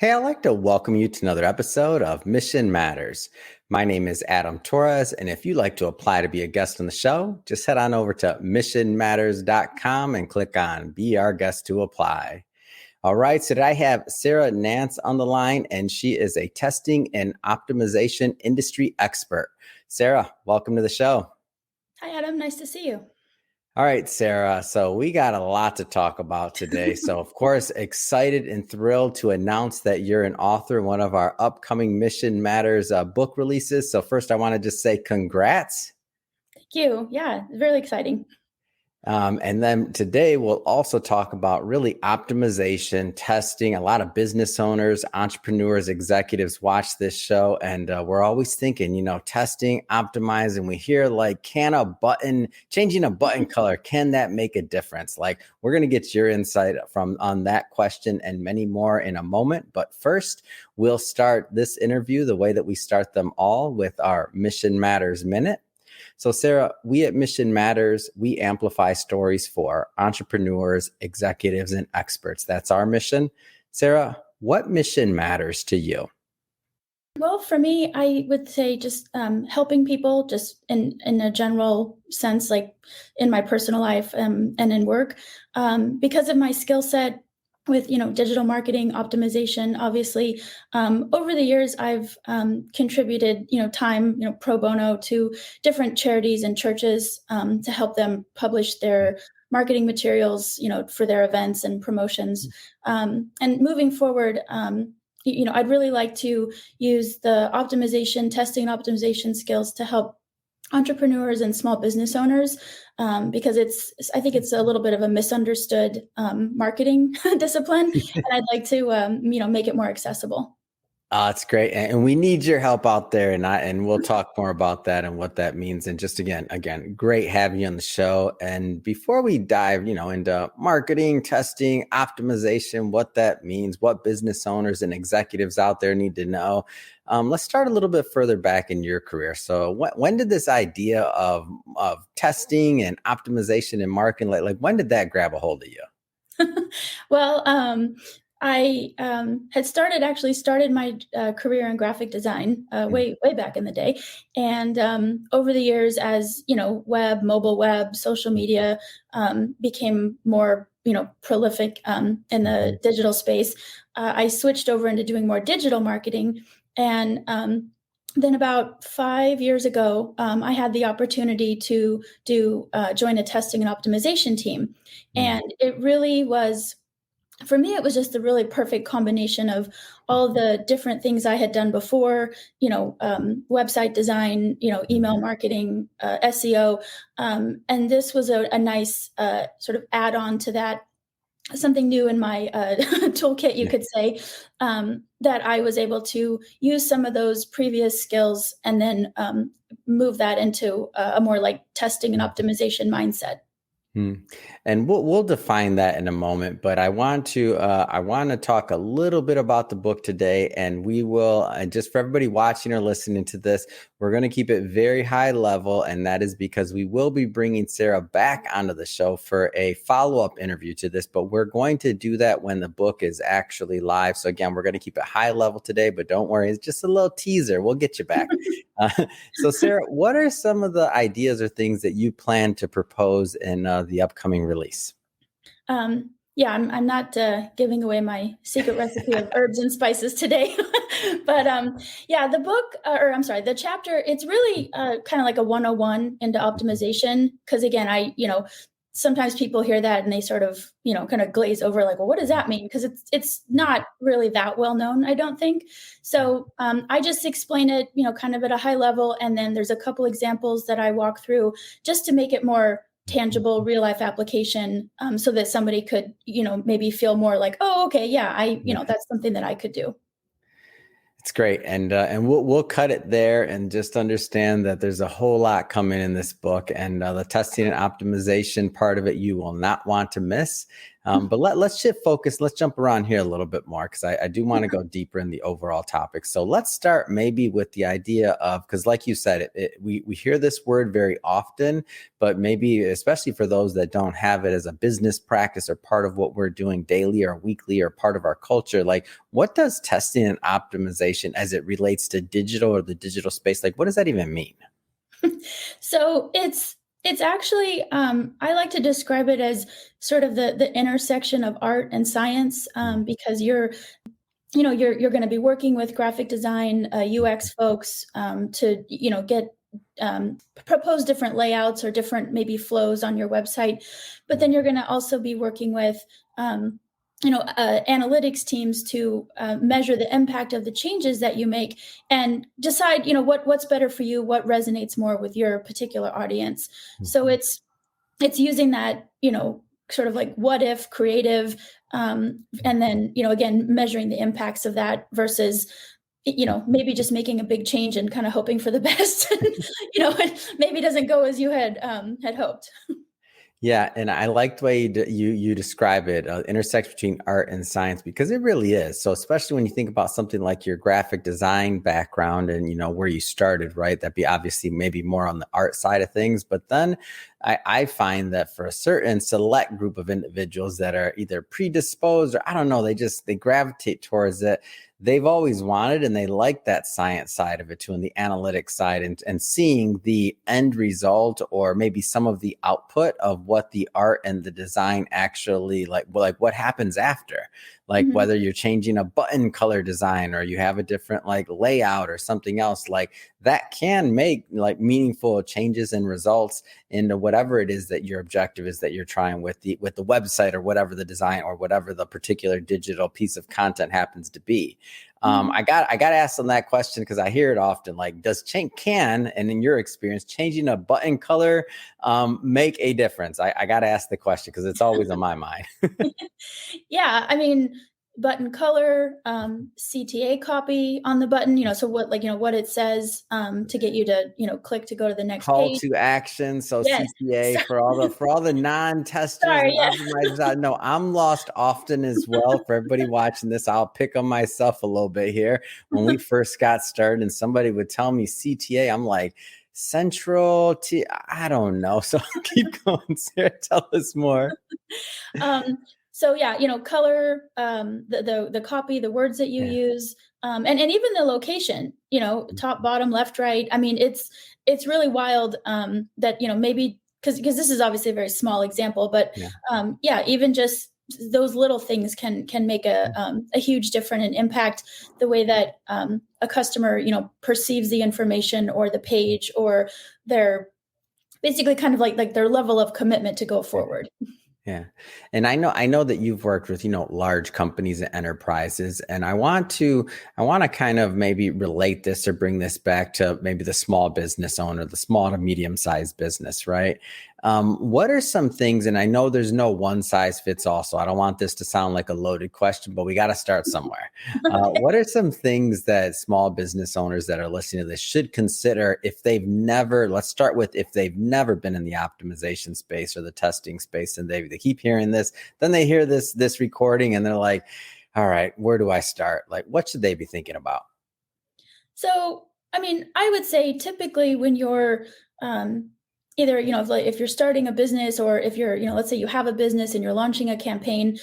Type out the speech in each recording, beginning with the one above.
Hey, I'd like to welcome you to another episode of Mission Matters. My name is Adam Torres, and if you'd like to apply to be a guest on the show, just head on over to missionmatters.com and click on Be Our Guest to apply. All right, so today I have Sarah Nance on the line, and she is a testing and optimization industry expert. Sarah, welcome to the show. Hi, Adam. Nice to see you. All right, Sarah. So we got a lot to talk about today. So, of course, excited and thrilled to announce that you're an author in one of our upcoming Mission Matters book releases. So, first, I want to just say congrats. Thank you. Yeah, really exciting. And then today we'll also talk about really optimization, testing. A lot of business owners, entrepreneurs, executives watch this show, and we're always thinking, testing, optimizing. We hear like, changing a button color, can that make a difference? Like, we're going to get your insight on that question and many more in a moment. But first, we'll start this interview the way that we start them all, with our Mission Matters Minute. So, Sarah, we at Mission Matters, we amplify stories for entrepreneurs, executives, and experts. That's our mission. Sarah, what mission matters to you? Well, for me, I would say just helping people just in a general sense, like in my personal life and in work, because of my skill set with, digital marketing optimization. Obviously, over the years, I've contributed, time, pro bono to different charities and churches to help them publish their marketing materials, for their events and promotions. And moving forward, I'd really like to use the testing and optimization skills to help entrepreneurs and small business owners, because I think it's a little bit of a misunderstood marketing discipline, and I'd like to, make it more accessible. It's great. And we need your help out there. And we'll talk more about that and what that means. And just again, great having you on the show. And before we dive, into marketing, testing, optimization, what that means, what business owners and executives out there need to know, let's start a little bit further back in your career. So when did this idea of testing and optimization and marketing, like when did that grab a hold of you? Well, I had started my career in graphic design way back in the day, and over the years, as mobile web, social media became more prolific in the digital space, I switched over into doing more digital marketing, and then about 5 years ago, I had the opportunity to join a testing and optimization team, and it really was. For me, it was just a really perfect combination of all the different things I had done before, website design, email marketing, SEO. And this was a nice sort of add on to that, something new in my toolkit, you could say, that I was able to use some of those previous skills and then move that into a more like testing and optimization mindset. And we'll define that in a moment, but I want to talk a little bit about the book today, and we will, and just for everybody watching or listening to this, we're going to keep it very high level, and that is because we will be bringing Sarah back onto the show for a follow-up interview to this, but we're going to do that when the book is actually live. So again, we're going to keep it high level today, but don't worry, it's just a little teaser. We'll get you back. So Sarah, what are some of the ideas or things that you plan to propose in the upcoming release? Yeah, I'm not giving away my secret recipe of herbs and spices today, but yeah, the book, or I'm sorry, the chapter, it's really kind of like a 101 into optimization. Because again, sometimes people hear that and they sort of, kind of glaze over like, well, what does that mean? Because it's not really that well known, I don't think. So I just explain it, kind of at a high level. And then there's a couple examples that I walk through just to make it more tangible, real life application, so that somebody could, maybe feel more like, oh, okay, yeah, that's something that I could do. It's great. And we'll cut it there and just understand that there's a whole lot coming in this book, and the testing and optimization part of it you will not want to miss. But let's shift focus. Let's jump around here a little bit more because I do want to go deeper in the overall topic. So let's start maybe with the idea of, because like you said, we hear this word very often, but maybe especially for those that don't have it as a business practice or part of what we're doing daily or weekly or part of our culture, like what does testing and optimization as it relates to digital or the digital space, like what does that even mean? So it's actually I like to describe it as sort of the intersection of art and science, because you're going to be working with graphic design UX folks to get propose different layouts or different maybe flows on your website, but then you're going to also be working with analytics teams to measure the impact of the changes that you make and decide what's better for you, what resonates more with your particular audience. So it's using that sort of like what if creative, and then again measuring the impacts of that versus maybe just making a big change and kind of hoping for the best. It maybe doesn't go as you had hoped. Yeah, and I like the way you describe it, intersection between art and science, because it really is. So especially when you think about something like your graphic design background and where you started, right? That'd be obviously maybe more on the art side of things. But then I find that for a certain select group of individuals that are either predisposed or I don't know, they gravitate towards it. They've always wanted and they like that science side of it too, and the analytics side and seeing the end result or maybe some of the output of what the art and the design actually like what happens after, like whether you're changing a button color design or you have a different like layout or something else, like that can make like meaningful changes and results into whatever it is that your objective is that you're trying with the website or whatever the design or whatever the particular digital piece of content happens to be. I got asked on that question because I hear it often. Like, and in your experience, changing a button color make a difference? I got to ask the question because it's always on my mind. Yeah, I mean, button color, CTA copy on the button, so what it says to get you to, click to go to the next Call page. to action. So Yes. CTA for all the non-testers Sorry, and optimizers. I know I'm lost often as well. For everybody watching this, I'll pick on myself a little bit here. When we first got started and somebody would tell me CTA, I'm like, Central T, I don't know. So keep going, Sarah. Tell us more. So yeah, color, the copy, the words that you use, and even the location, top, bottom, left, right. I mean, it's really wild that maybe because this is obviously a very small example, but even just those little things can make a huge difference and impact the way that a customer perceives the information or the page or their basically kind of like their level of commitment to go forward. Yeah. And I know that you've worked with, large companies and enterprises. And I want to kind of maybe relate this or bring this back to maybe the small business owner, the small to medium sized business, right? What are some things, and I know there's no one size fits all, so I don't want this to sound like a loaded question, but we got to start somewhere. What are some things that small business owners that are listening to this should consider if they've never, let's start with if they've never been in the optimization space or the testing space and they keep hearing this, then they hear this recording and they're like, all right, where do I start? Like, what should they be thinking about? So, I mean, I would say typically when you're either, if you're starting a business or if you're, let's say you have a business and you're launching a campaign,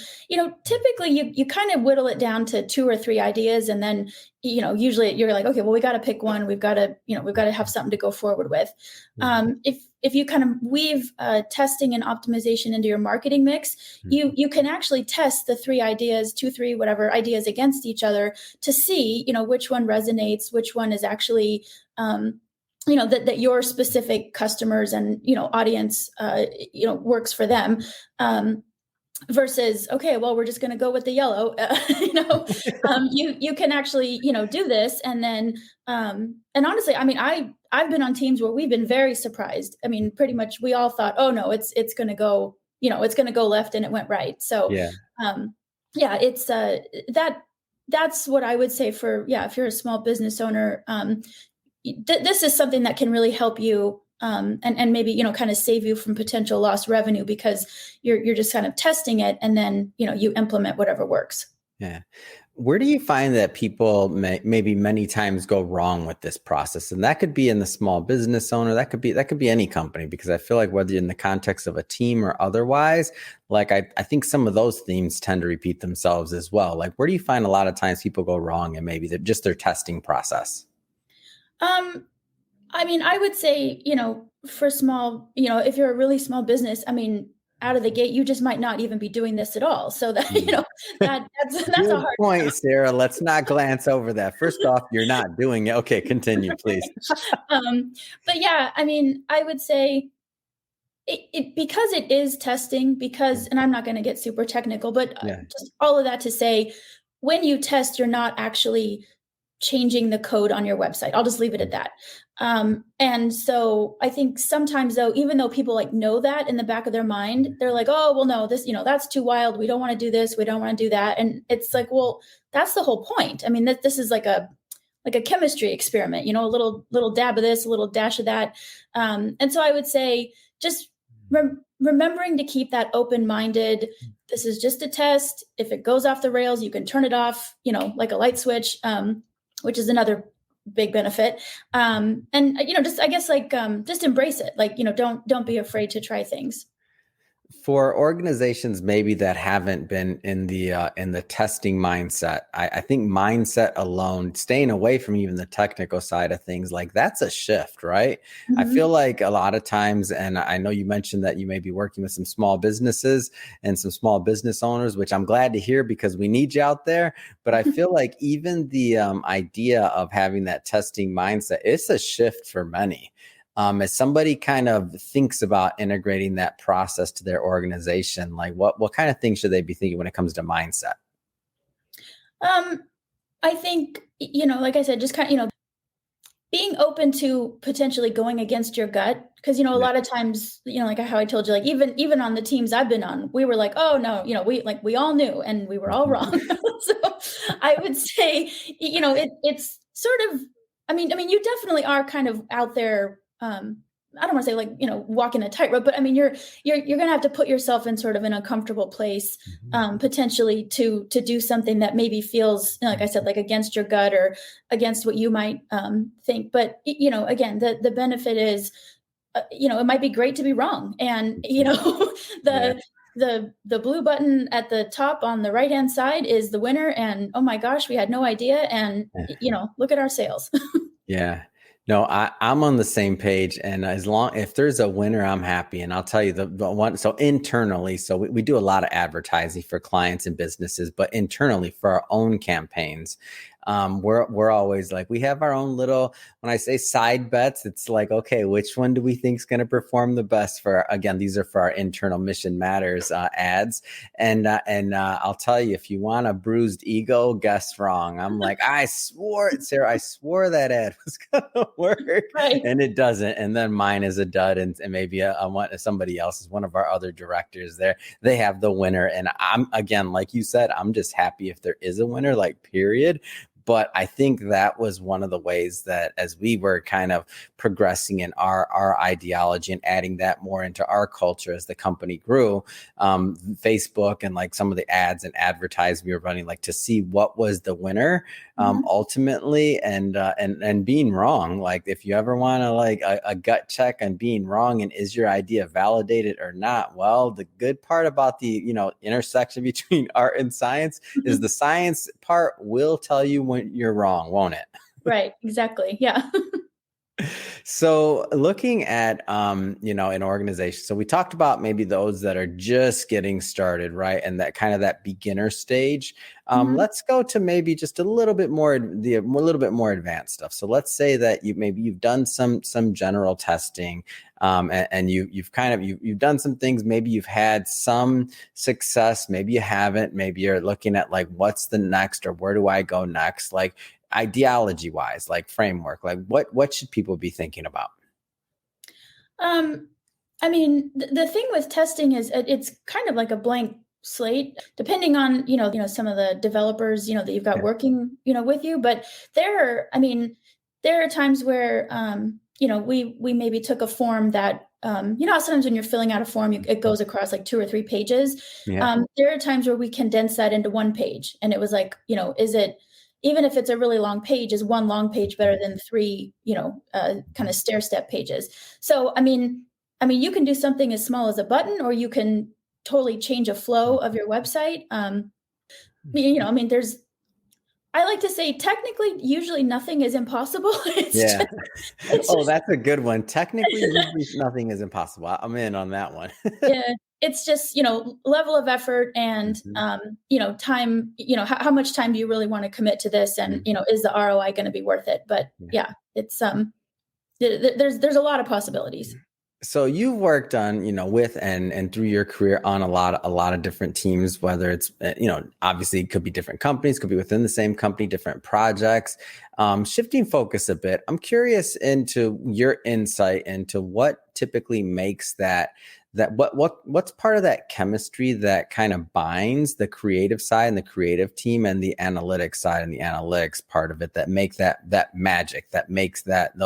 typically you kind of whittle it down to 2 or 3 ideas. And then, usually you're like, okay, well, we got to pick one. We've got to have something to go forward with. If you kind of weave testing and optimization into your marketing mix, you can actually test the 3 ideas, 2, 3, whatever ideas against each other to see, which one resonates, which one is actually, that your specific customers and, audience, works for them. Versus, okay, well, we're just going to go with the yellow, you can actually, do this. And then, and honestly, I mean, I've been on teams where we've been very surprised. I mean, pretty much we all thought, oh no, it's going to go, it's going to go left and it went right. So, it's, that's what I would say for, if you're a small business owner, this is something that can really help you and maybe, kind of save you from potential lost revenue because you're just kind of testing it, and then, you implement whatever works. Yeah. Where do you find that people maybe many times go wrong with this process? And that could be in the small business owner, that could be any company, because I feel like whether in the context of a team or otherwise, like I think some of those themes tend to repeat themselves as well. Like, where do you find a lot of times people go wrong and maybe just their testing process? I mean, I would say, for small, if you're a really small business, I mean, out of the gate, you just might not even be doing this at all. So that, Mm. that's a Good hard. point, Sarah. Let's not glance over that. First off, you're not doing it. Okay, continue, please. But yeah, I mean, I would say it because it is testing, because, and I'm not going to get super technical, but Yeah. just all of that to say, when you test, you're not actually changing the code on your website. I'll just leave it at that. And so I think sometimes, though, even though people like know that in the back of their mind, they're like, oh, well, no, this, that's too wild. We don't want to do this. We don't want to do that. And it's like, well, that's the whole point. I mean, this is like a chemistry experiment, a little dab of this, a little dash of that. And so I would say just remembering to keep that open-minded. This is just a test. If it goes off the rails, you can turn it off, like a light switch, which is another big benefit. And just, I guess, like, just embrace it. Like, don't be afraid to try things. For organizations maybe that haven't been in the testing mindset, I think mindset alone, staying away from even the technical side of things, like that's a shift, right? I feel Mhm. like a lot of times, and I know you mentioned that you may be working with some small businesses and some small business owners, which I'm glad to hear because we need you out there. But I feel like even the idea of having that testing mindset, it's a shift for many. As somebody kind of thinks about integrating that process to their organization, like what kind of things should they be thinking when it comes to mindset? Um, I think, like I said, just kind of, being open to potentially going against your gut, because, a Yeah. lot of times, like how I told you, like, even on the teams I've been on, we were like, oh no, we all knew and we were all wrong. So I would say, it's sort of, I mean you definitely are kind of out there. I don't want to say, like, walking a tightrope, but I mean you're gonna have to put yourself in sort of an uncomfortable place, Mhm. potentially to do something that maybe feels, like I said, like against your gut or against what you might think. But again, the benefit is, it might be great to be wrong, and Yeah. the blue button at the top on the right hand side is the winner, and oh my gosh, we had no idea, and look at our sales. Yeah. No, I'm on the same page. And if there's a winner, I'm happy. And I'll tell you the one, so internally, so we do a lot of advertising for clients and businesses, but internally for our own campaigns, we're always like, we have our own little, when I say side bets, it's like, okay, which one do we think is going to perform the best again, these are for our internal Mission Matters ads. And I'll tell you, if you want a bruised ego, guess wrong. I'm like, I swore it, Sarah. I swore that ad was gonna work, Right. and it doesn't. And then mine is a dud, and maybe somebody else is one of our other directors there. They have the winner, and I'm, again, like you said, I'm just happy if there is a winner, like, period. But I think that was one of the ways that, as we were kind of progressing in our ideology and adding that more into our culture as the company grew, Facebook and like some of the ads and advertising we were running, like to see what was the winner Mhm. ultimately, and being wrong. Like, if you ever want to, like, a gut check on being wrong and is your idea validated or not, well, the good part about the intersection between art and science is the science part will tell you when you're wrong, won't it? Right, exactly. Yeah. So looking at an organization, so we talked about maybe those that are just getting started, right? And that kind of that beginner stage. Mhm. Let's go to maybe just a little bit more little bit more advanced stuff. So let's say that you've done some general testing, and you've done some things. Maybe you've had some success, maybe you haven't. Maybe you're looking at, like, what's the next, or where do I go next? Like, ideology wise, like framework, like what should people be thinking about? Um, I mean, the thing with testing is, it's kind of like a blank slate, depending on, some of the developers, that you've got Yeah. working, with you. But I mean, there are times where, we maybe took a form that, how sometimes when you're filling out a form, it goes across like 2 or 3 pages. Yeah. There are times where we condense that into 1 page, and it was like, is it, even if it's a really long page, is 1 long page better than 3, kind of stair step pages? So, you can do something as small as a button, or you can totally change a flow of your website. There's, I like to say, technically, usually nothing is impossible. Yeah. It's Oh, just, that's a good one. Technically, usually nothing is impossible. I'm in on that one. yeah, it's just, level of effort and, Mhm. time, how much time do you really want to commit to this? And, Mhm. is the ROI going to be worth it? But Yeah. yeah, it's, there's a lot of possibilities. So you've worked on, with and through your career on a lot of different teams, whether it's, obviously it could be different companies, could be within the same company, different projects. Shifting focus a bit, I'm curious into your insight into what typically makes that what's part of that chemistry that kind of binds the creative side and the creative team and the analytics side and the analytics part of it that make that magic that makes that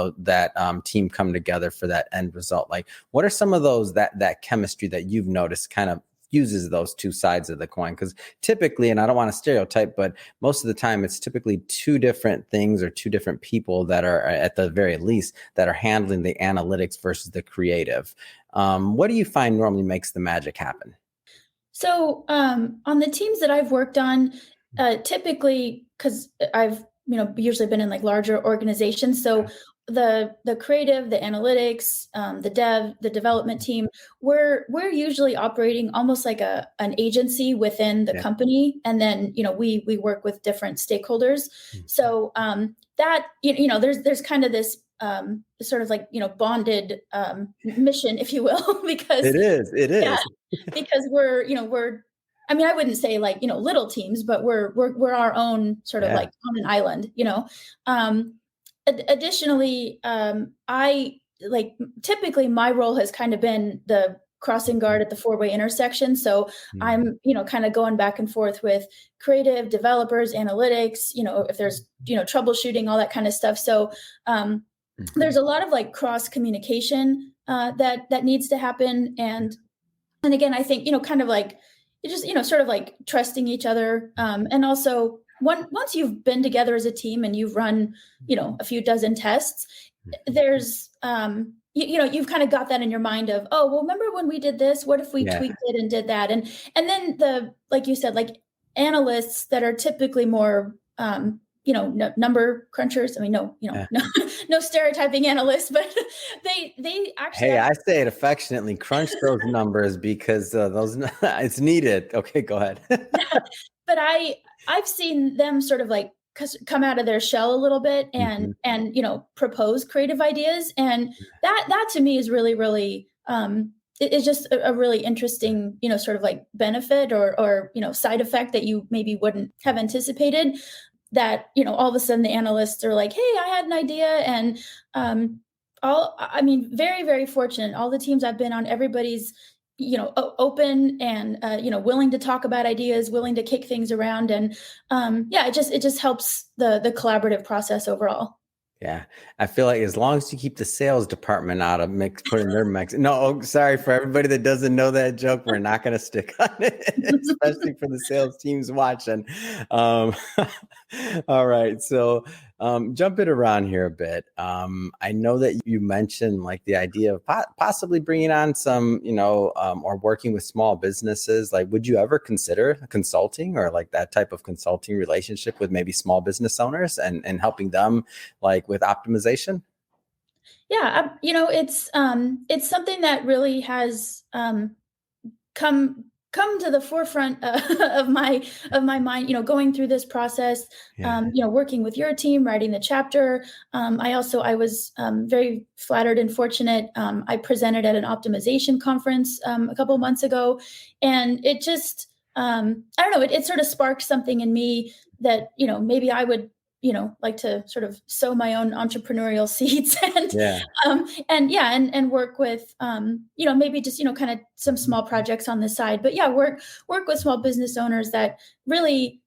team come together for that end result. Like, what are some of those that chemistry that you've noticed kind of fuses those two sides of the coin? Because typically, and I don't want to stereotype, but most of the time it's typically two different things or two different people that are, at the very least, that are handling the analytics versus the creative. What do you find normally makes the magic happen? So, on the teams that I've worked on, typically, because I've usually been in like larger organizations, so the creative, the analytics, the development team, we're usually operating almost like an agency within the Yeah. company, and then we work with different stakeholders. Mhm. So that there's kind of this sort of like bonded mission, if you will, because It is. It yeah, is. because we're I wouldn't say like, little teams, but we're our own sort of Yeah. like on an island. Um, Additionally, I like typically my role has kind of been the crossing guard at the four-way intersection. So Mhm. I'm, kind of going back and forth with creative developers, analytics, if there's, troubleshooting, all that kind of stuff. So there's Mhm. a lot of like cross communication that needs to happen, and again, I think, kind of like it just, sort of like trusting each other. And also once you've been together as a team and you've run, a few dozen tests, there's, you've kind of got that in your mind of, oh, well, remember when we did this? What if we Yeah. tweaked it and did that? And then like you said, like analysts that are typically more, number crunchers. I mean, no, Yeah. no, no stereotyping analysts, but they actually Hey, have. I say it affectionately. Crunch those numbers because those it's needed. Okay, go ahead. But I've seen them sort of like come out of their shell a little bit and Mhm. propose creative ideas, and that to me is really really is just a really interesting sort of like benefit or side effect that you maybe wouldn't have anticipated, that all of a sudden the analysts are like, hey, I had an idea. And very very fortunate, all the teams I've been on, everybody's open and willing to talk about ideas, willing to kick things around, and it just helps the collaborative process overall. Yeah, I feel like as long as you keep the sales department out of mix, putting their mix. No, sorry for everybody that doesn't know that joke. We're not going to stick on it, especially for the sales teams watching. Um, all right, so jump it around here a bit. I know that you mentioned like the idea of possibly bringing on some, or working with small businesses. Like, would you ever consider consulting or like that type of consulting relationship with maybe small business owners and helping them like with optimization? Yeah, it's something that really has come to the forefront of my mind, going through this process, Yeah. working with your team, writing the chapter. I was very flattered and fortunate. I presented at an optimization conference a couple months ago, and it just I don't know, it sort of sparked something in me that maybe I would like to sort of sow my own entrepreneurial seeds, Yeah. and yeah, and work with maybe just kind of some small projects on the side, but yeah, work with small business owners that really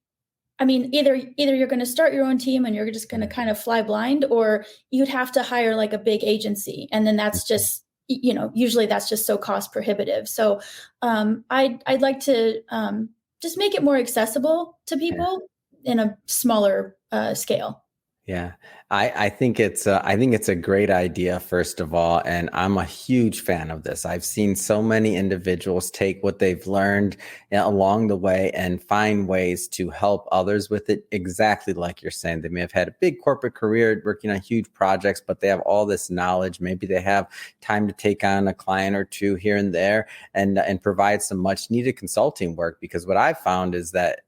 I mean, either you're going to start your own team and you're just going to kind of fly blind, or you'd have to hire like a big agency, and then that's just, usually that's just so cost prohibitive. So I'd like to just make it more accessible to people in a smaller scale. Yeah, I think it's a great idea, first of all, and I'm a huge fan of this. I've seen so many individuals take what they've learned along the way and find ways to help others with it, exactly like you're saying. They may have had a big corporate career working on huge projects, but they have all this knowledge. Maybe they have time to take on a client or two here and there, and provide some much needed consulting work. Because what I've found is that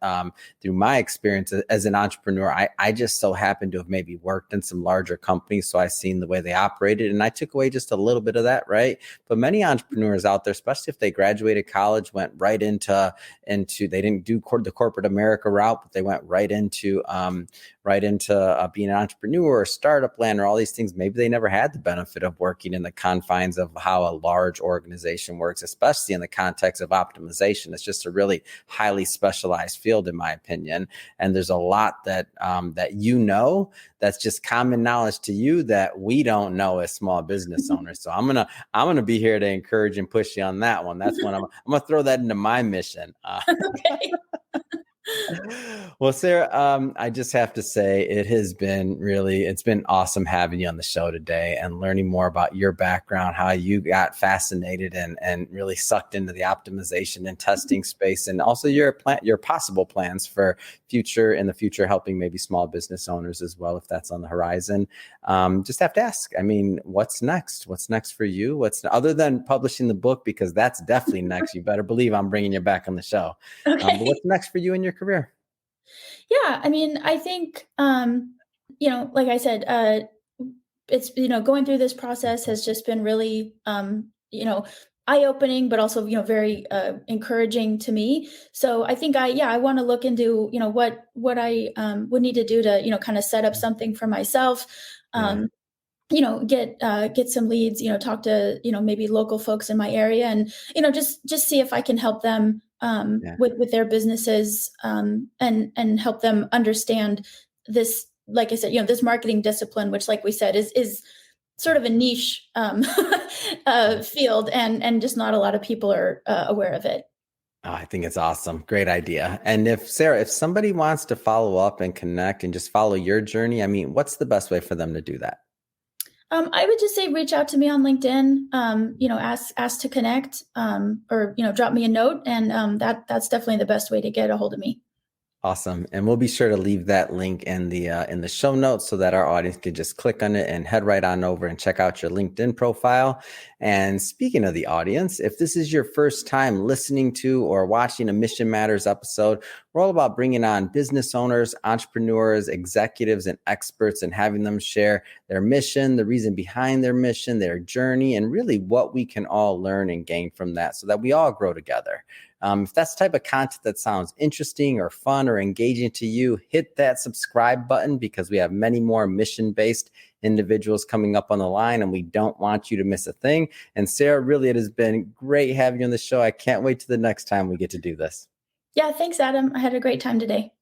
through my experience as an entrepreneur, I just so happen to have maybe worked in some larger companies. So I've seen the way they operated, and I took away just a little bit of that, right? But many entrepreneurs out there, especially if they graduated college, went right into they didn't do the corporate America route, but they went right into being an entrepreneur or startup land or all these things. Maybe they never had the benefit of working in the confines of how a large organization works, especially in the context of optimization. It's just a really highly specialized field, in my opinion. And there's a lot that that's just common knowledge to you that we don't know as small business owners. So I'm gonna be here to encourage and push you on that one. That's one I'm gonna throw that into my mission. Okay. Well, Sarah, I just have to say it's been awesome having you on the show today and learning more about your background, how you got fascinated and really sucked into the optimization and testing space, and also your possible plans for in the future, helping maybe small business owners as well, if that's on the horizon. Just have to ask, I mean, what's next? What's next for you? Other than publishing the book, because that's definitely next. You better believe I'm bringing you back on the show. Okay. But what's next for you in your career? Yeah, I mean, I think, like I said, it's, going through this process has just been really, eye-opening, but also, very encouraging to me. So I think I want to look into, what I would need to do to, kind of set up something for myself. Get some leads, talk to, maybe local folks in my area, and, just see if I can help them with their businesses, and help them understand this, like I said, this marketing discipline, which, like we said, is sort of a niche field, and just not a lot of people are aware of it. Oh, I think it's awesome. Great idea. And if somebody wants to follow up and connect and just follow your journey, I mean, what's the best way for them to do that? I would just say reach out to me on LinkedIn, ask to connect, or, drop me a note. And that's definitely the best way to get a hold of me. Awesome. And we'll be sure to leave that link in the show notes so that our audience can just click on it and head right on over and check out your LinkedIn profile. And speaking of the audience, if this is your first time listening to or watching a Mission Matters episode, we're all about bringing on business owners, entrepreneurs, executives, and experts, and having them share their mission, the reason behind their mission, their journey, and really what we can all learn and gain from that so that we all grow together. If that's the type of content that sounds interesting or fun or engaging to you, hit that subscribe button, because we have many more mission-based individuals coming up on the line, and we don't want you to miss a thing. And Sarah, really, it has been great having you on the show. I can't wait to the next time we get to do this. Yeah, thanks, Adam. I had a great time today.